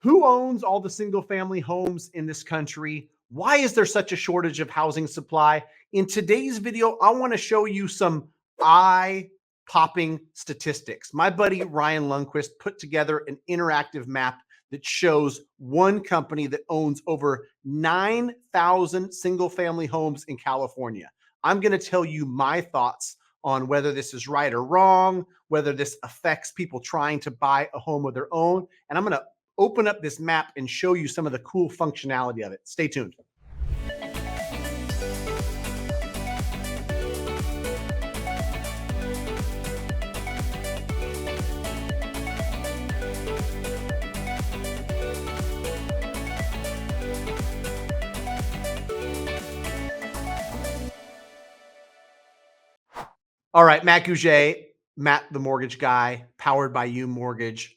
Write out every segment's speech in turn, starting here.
Who owns all the single family homes in this country? Why is there such a shortage of housing supply? In today's video, I want to show you some eye popping statistics. My buddy Ryan Lundquist put together an interactive map that shows one company that owns over 9,000 single family homes in California. I'm going to tell you my thoughts on whether this is right or wrong, whether this affects people trying to buy a home of their own. And I'm going to open up this map and show you some of the cool functionality of it. Stay tuned. All right, Matt Gouget, Matt the Mortgage Guy, powered by You Mortgage,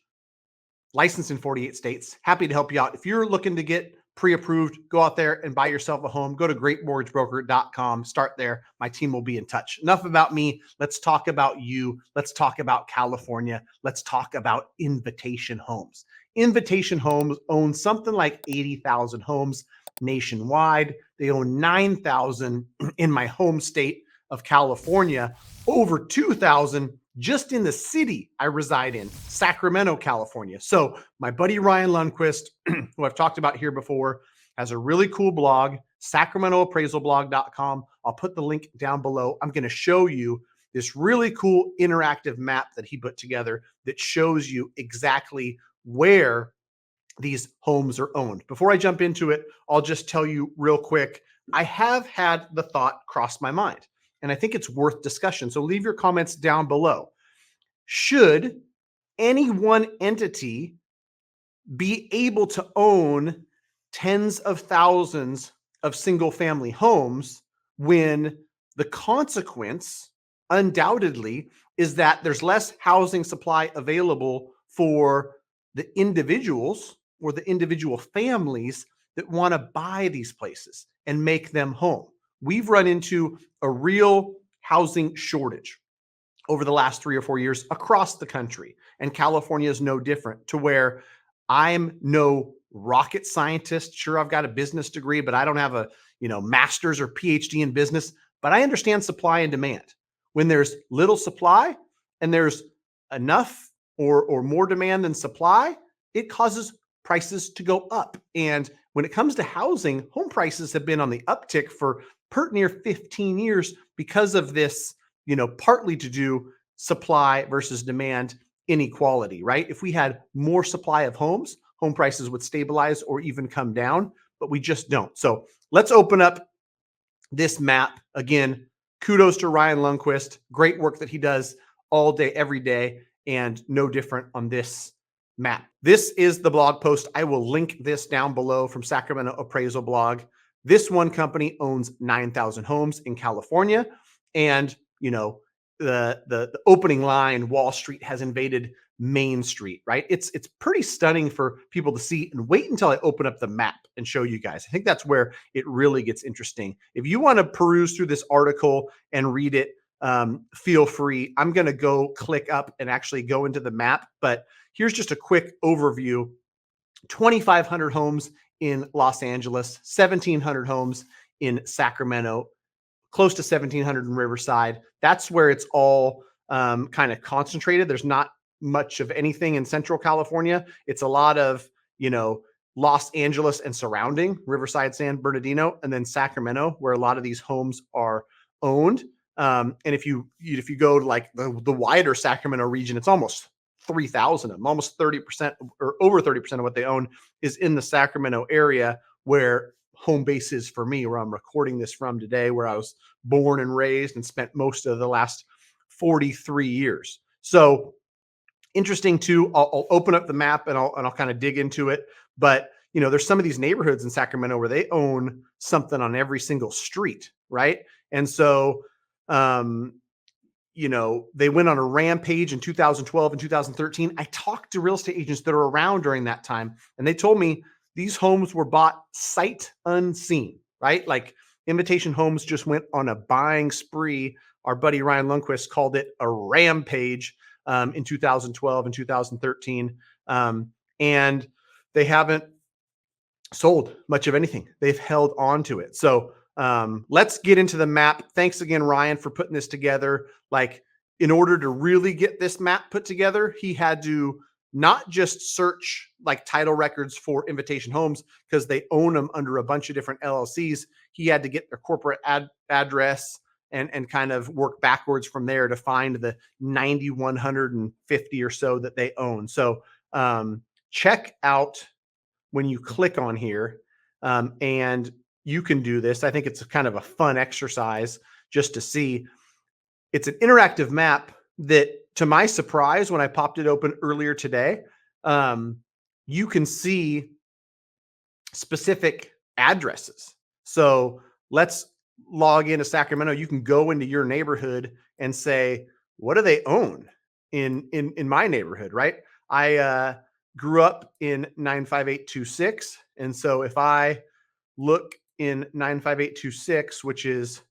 licensed in 48 states. Happy to help you out. If you're looking to get pre-approved, go out there and buy yourself a home. Go to greatmortgagebroker.com. Start there. My team will be in touch. Enough about me. Let's talk about you. Let's talk about California. Let's talk about Invitation Homes. Invitation Homes owns something like 80,000 homes nationwide. They own 9,000 in my home state of California, over 2,000 just in the city I reside in, Sacramento, California. So my buddy Ryan Lundquist, who I've talked about here before, has a really cool blog, sacramentoappraisalblog.com. I'll put the link down below. I'm going to show you this really cool interactive map that he put together that shows you exactly where these homes are owned. Before I jump into it, I'll just tell you real quick, I have had the thought cross my mind, and I think it's worth discussion. So leave your comments down below. Should any one entity be able to own tens of thousands of single family homes when the consequence undoubtedly is that there's less housing supply available for the individuals or the individual families that want to buy these places and make them home? We've run into a real housing shortage over the last 3 or 4 years across the country. And California is no different, to where I'm no rocket scientist. Sure, I've got a business degree, but I don't have a, master's or PhD in business, but I understand supply and demand. When there's little supply and there's enough or more demand than supply, it causes prices to go up. And when it comes to housing, home prices have been on the uptick for pert near 15 years because of this, partly to do supply versus demand inequality, right? If we had more supply of homes, home prices would stabilize or even come down, but we just don't. So let's open up this map. Again, kudos to Ryan Lundquist. Great work that he does all day, every day, and no different on this map. This is the blog post. I will link this down below from Sacramento Appraisal Blog. This one company owns 9,000 homes in California. And, the opening line, Wall Street has invaded Main Street, right? It's pretty stunning for people to see. And wait until I open up the map and show you guys. I think that's where it really gets interesting. If you want to peruse through this article and read it, feel free. I'm going to go click up and actually go into the map. But here's just a quick overview. 2,500 homes in Los Angeles, 1,700 homes in Sacramento, close to 1,700 in Riverside. That's where it's all kind of concentrated. There's not much of anything in Central California. It's a lot of, Los Angeles and surrounding, Riverside, San Bernardino, and then Sacramento, where a lot of these homes are owned. And if you go to like the wider Sacramento region, it's almost 3,000 of them, almost 30% or over 30% of what they own is in the Sacramento area, where home base is for me, where I'm recording this from today, where I was born and raised and spent most of the last 43 years. So interesting too. I'll open up the map and I'll kind of dig into it. But there's some of these neighborhoods in Sacramento where they own something on every single street, right? And so they went on a rampage in 2012 and 2013. I talked to real estate agents that are around during that time, and they told me these homes were bought sight unseen, right? Like Invitation Homes just went on a buying spree. Our buddy Ryan Lundquist called it a rampage in 2012 and 2013. And they haven't sold much of anything. They've held on to it. So let's get into the map. Thanks again, Ryan, for putting this together. Like, in order to really get this map put together, he had to not just search like title records for Invitation Homes because they own them under a bunch of different LLCs. He had to get their corporate address and kind of work backwards from there to find the 9,150 or so that they own. So check out when you click on here, and you can do this. I think it's kind of a fun exercise just to see. It's an interactive map that, to my surprise, when I popped it open earlier today, you can see specific addresses. So let's log into Sacramento. You can go into your neighborhood and say, what do they own in my neighborhood, right? I grew up in 95826. And so if I look in 95826, which is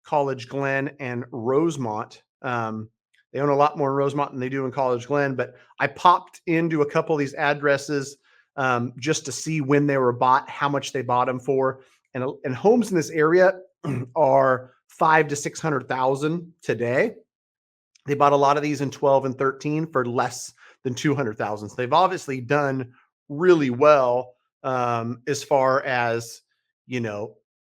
College Glen and Rosemont, they own a lot more in Rosemont than they do in College Glen, but I popped into a couple of these addresses just to see when they were bought, how much they bought them for. And homes in this area are 500 to 600,000 today. They bought a lot of these in 12 and 13 for less than 200,000. So they've obviously done really well as far as,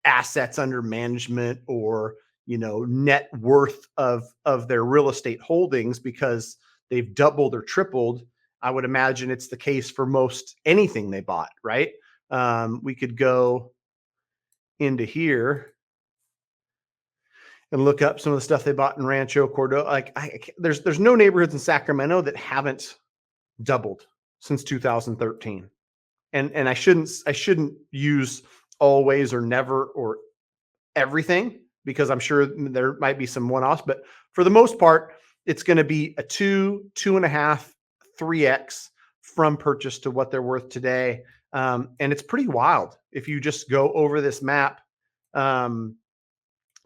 assets under management or, net worth of their real estate holdings, because they've doubled or tripled. I would imagine it's the case for most anything they bought, right? We could go into here and look up some of the stuff they bought in Rancho Cordova. Like, there's no neighborhoods in Sacramento that haven't doubled since 2013. And I shouldn't use always or never or everything, because I'm sure there might be some one-offs, but for the most part, it's going to be a 2.5, 3x from purchase to what they're worth today. And it's pretty wild if you just go over this map.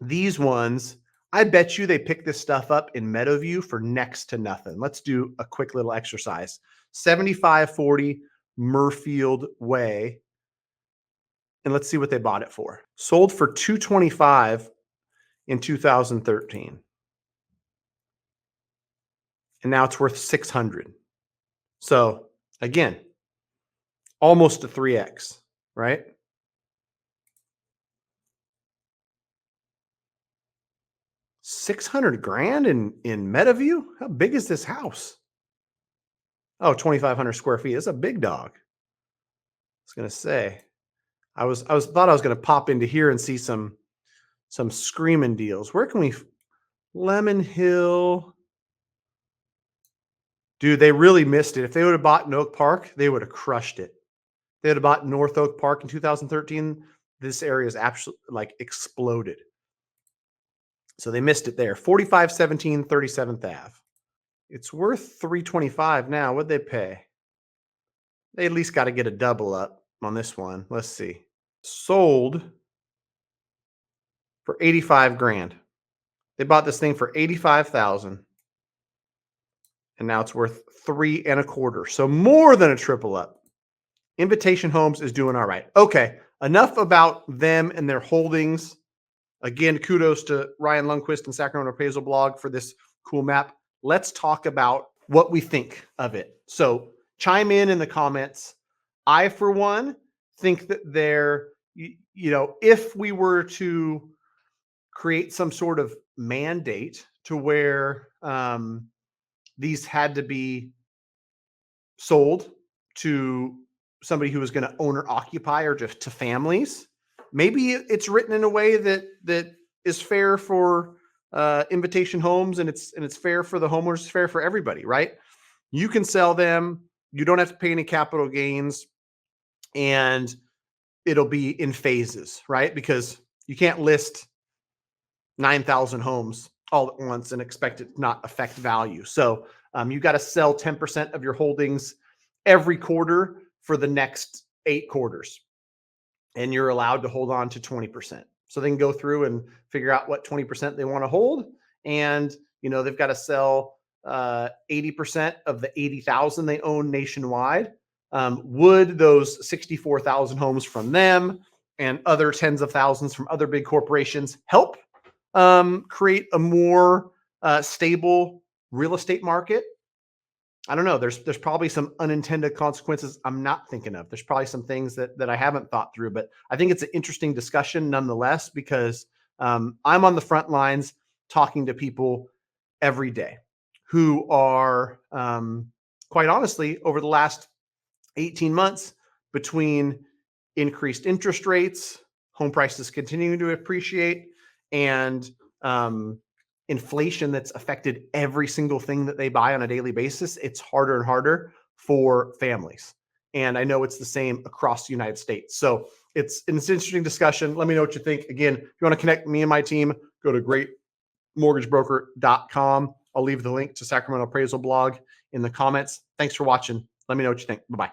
These ones, I bet you they pick this stuff up in Meadowview for next to nothing. Let's do a quick little exercise. 7540 Murfield Way. And let's see what they bought it for. Sold for 225 in 2013. And now it's worth 600. So again, almost a 3x, right? 600 grand in Meadowview? How big is this house? Oh, 2,500 square feet. It's a big dog. I was going to say, I thought I was going to pop into here and see some screaming deals. Where can we, Lemon Hill. Dude, they really missed it. If they would have bought in Oak Park, they would have crushed it. They would have bought North Oak Park in 2013. This area is absolutely like exploded. So they missed it there. 4517 37th Ave. It's worth 325 now. What'd they pay? They at least got to get a double up on this one. Let's see. Sold for 85 grand. They bought this thing for 85,000. And now it's worth 3.25. So more than a triple up. Invitation Homes is doing all right. Okay, enough about them and their holdings. Again, kudos to Ryan Lundquist and Sacramento Appraisal Blog for this cool map. Let's talk about what we think of it. So chime in the comments. I, for one, think that if we were to create some sort of mandate to where these had to be sold to somebody who was going to own or occupy, or just to families, maybe it's written in a way that is fair for Invitation Homes, and it's fair for the homeowners, it's fair for everybody, right? You can sell them, you don't have to pay any capital gains, and it'll be in phases, right? Because you can't list 9,000 homes all at once and expect it to not affect value. So you got to sell 10% of your holdings every quarter for the next 8 quarters. And you're allowed to hold on to 20%. So they can go through and figure out what 20% they want to hold. And, they've got to sell 80% of the 80,000 they own nationwide. Would those 64,000 homes from them and other tens of thousands from other big corporations help create a more stable real estate market? I don't know. There's probably some unintended consequences I'm not thinking of. There's probably some things that I haven't thought through, but I think it's an interesting discussion nonetheless because I'm on the front lines talking to people every day who are quite honestly over the last 18 months between increased interest rates, home prices continuing to appreciate, and um, inflation that's affected every single thing that they buy on a daily basis, it's harder and harder for families. And I know it's the same across the United States. So it's an interesting discussion. Let me know what you think. Again, if you want to connect me and my team, go to greatmortgagebroker.com. I'll leave the link to Sacramento Appraisal blog in the comments. Thanks for watching. Let me know what you think. Bye-bye.